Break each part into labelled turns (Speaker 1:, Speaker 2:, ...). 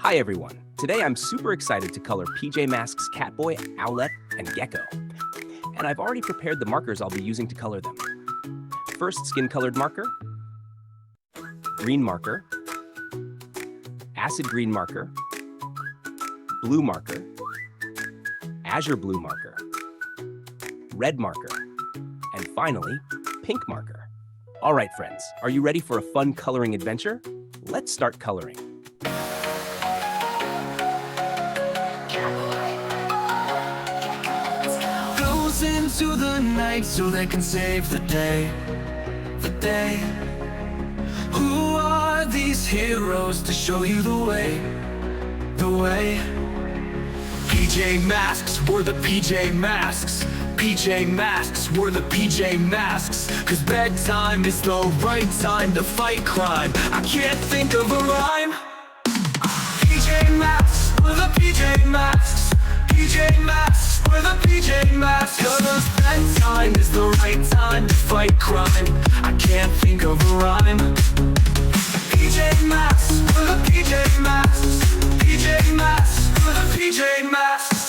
Speaker 1: Hi everyone! Today I'm super excited to color PJ Masks Catboy, Owlette, and Gekko. And I've already prepared the markers I'll be using to color them. First, skin-colored marker, green marker, acid green marker, blue marker, azure blue marker, red marker, and finally, pink marker. Alright friends, are you ready for a fun coloring adventure? Let's start coloring.
Speaker 2: Goes into the night so they can save the day. Who are these heroes to show you the way? PJ Masks, we're the PJ Masks. PJ Masks, we're the PJ Masks. Cause bedtime is the right time to fight crime. I can't think of a rhyme. PJ Masks, we're the PJ Masks. PJ Masks, we're the PJ Masks. Cause bedtime is the right time to fight crime. I can't think of a rhyme. PJ Masks, we're the PJ Masks. PJ Masks, we're the PJ Masks.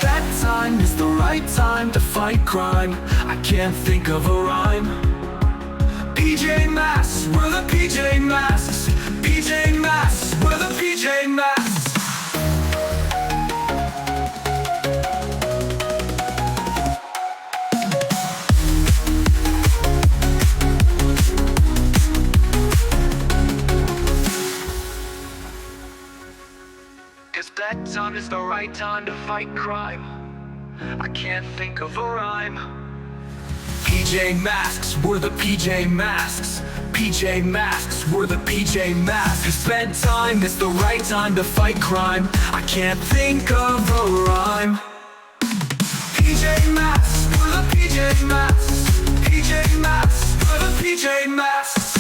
Speaker 2: Bedtime is the right time to fight crime. I can't think of a rhyme. PJ Masks, we're the PJ Masks. PJ Masks, we're the PJ Masks. Cause bedtime is the right time to fight crime. I can't think of a rhyme. PJ Masks, we're the PJ Masks. PJ Masks, we're the PJ Masks. Cause bedtime is the right time to fight crime. I can't think of a rhyme. PJ Masks, we're the PJ Masks. PJ Masks, we're the PJ Masks.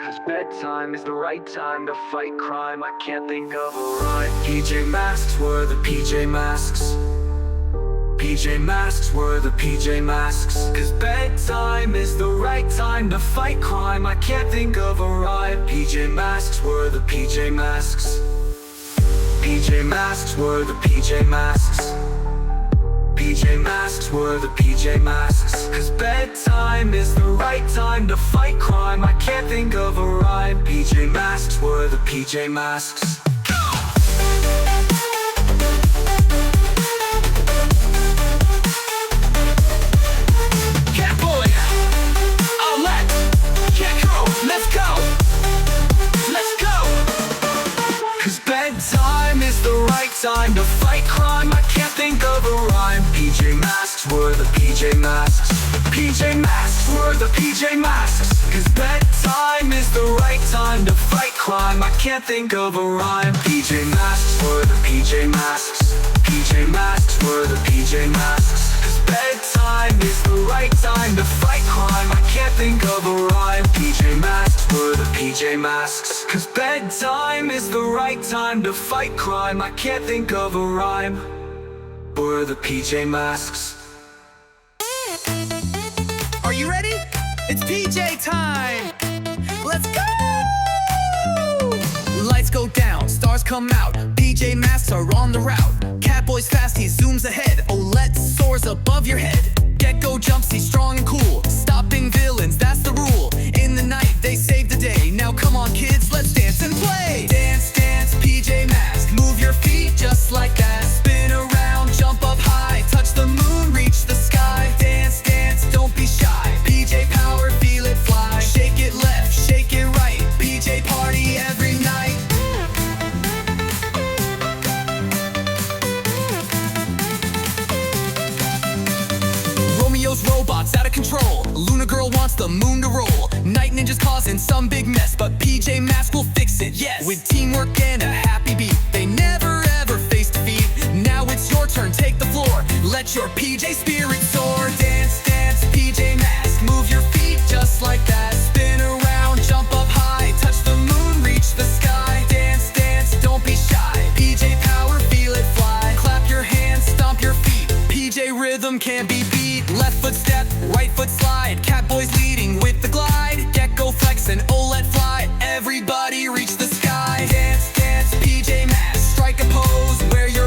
Speaker 2: Cause bedtime is the right time to fight crime. I can't think of a rhyme. PJ Masks, we're the PJ Masks. PJ Masks, we're the PJ Masks. Cause bedtime is the right time to fight crime. I can't think of a rhyme. PJ Masks, we're the PJ Masks. PJ Masks, we're the PJ Masks. PJ Masks, we're the PJ Masks. Cause bedtime is the right time to fight crime. I can't think of a rhyme. PJ Masks, we're the PJ Masks. Catboy, Owlette, Gekko, let's go! Let's go! Cause bedtime is the right time to fight crime. I can't think of a rhyme. PJ Masks, we're the PJ Masks. PJ Masks, we're the PJ Masks. Cause bedtime is the right time to fight crime. I can't think of a rhyme. PJ Masks, we're the PJ Masks. PJ Masks, we're the PJ Masks. Cause bedtime is the right time to fight crime. I can't think of a rhyme. PJ Masks, we're the PJ Masks. Cause bedtime is the right time to fight crime. I can't think of a rhyme. We're the PJ Masks.
Speaker 3: Are you ready? It's PJ time! Let's go! Lights go down, stars come out. PJ Masks are on the route. Catboy's fast, he zooms ahead. Owlette soars above your head. Gekko jumps, he's strong and cool. Stopping villains, that's the rule. In the night, they save the day. Now come on kids, let's dance and play! Dance, dance, PJ Masks. Move your feet just like that. Spin around, jump up high. Touch the moon, reach the sky. Dance, dance, don't be shy. PJ power, feel it fly. Shake it left, shake it right. PJ party every night. Romeo's robots out of control. Luna girl wants the moon to roll. Night ninjas causing some big mess, but PJ Masks will fix it, yes. With teamwork and a happy beat, they never ever face defeat. Now it's your turn, take the floor. Let your PJ spirit soar. Dance, dance, PJ Masks. PJ rhythm can't be beat. Left foot step, right foot slide. Catboy's leading with the glide. Gekko flex and Owlette fly. Everybody reach the sky. Dance, dance, PJ Masks. Strike a pose where you're